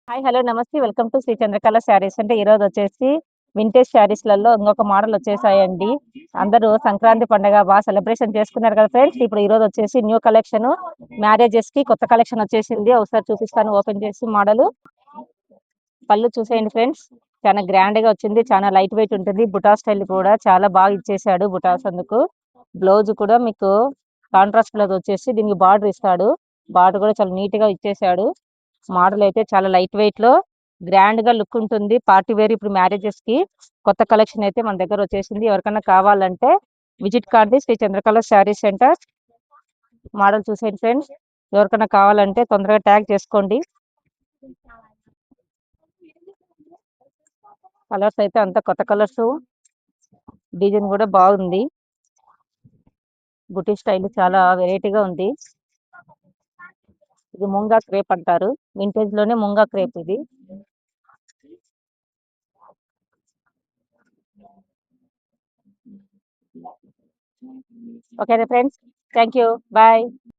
Hi hello నమస్తే welcome to Shri Chandrakala saris. అంటే ఈరోజు వచ్చేసి వింటేజ్ శారీస్లలో ఇంకొక మోడల్ వచ్చేసాయండి. అందరూ సంక్రాంతి పండుగ బాగా సెలబ్రేషన్ చేసుకున్నారు కదా ఫ్రెండ్స్. ఇప్పుడు ఈరోజు వచ్చేసి న్యూ కలెక్షన్ మ్యారేజెస్ కి కొత్త కలెక్షన్ వచ్చేసింది. ఒకసారి చూపిస్తాను ఓపెన్ చేసి మోడల్. పళ్ళు చూసేయండి ఫ్రెండ్స్, చాలా గ్రాండ్ గా వచ్చింది. చాలా లైట్ వెయిట్ ఉంటుంది. బుటా స్టైల్ కూడా చాలా బాగా ఇచ్చేసాడు. బుటాస్ అందుకు బ్లౌజ్ కూడా మీకు కాంట్రాస్ట్ బ్లౌజ్ వచ్చేసి దీనికి బార్డర్ ఇస్తాడు. బార్డర్ కూడా చాలా నీట్ గా ఇచ్చేసాడు. మోడల్ అయితే చాలా లైట్ వెయిట్ లో గ్రాండ్ గా లుక్ ఉంటుంది. పార్టీ వేర్ ఇప్పుడు మ్యారేజెస్ కి కొత్త కలెక్షన్ అయితే మన దగ్గర వచ్చేసింది. ఎవరికైనా కావాలంటే visit card Shri Chandrakala saree centre. Model చూసేయండి ఫ్రెండ్స్, ఎవరికైనా కావాలంటే తొందరగా ట్యాగ్ చేసుకోండి. కలర్స్ అయితే అంత కొత్త కలర్స్, డిజైన్ కూడా బాగుంది. బుటీ స్టైల్ చాలా వెరైటీగా ఉంది. ఇది ముంగా క్రేప్ అంటారు. వింటేజ్ లోనే ముంగా క్రేప్ ఇది. Okay friends, thank you, bye.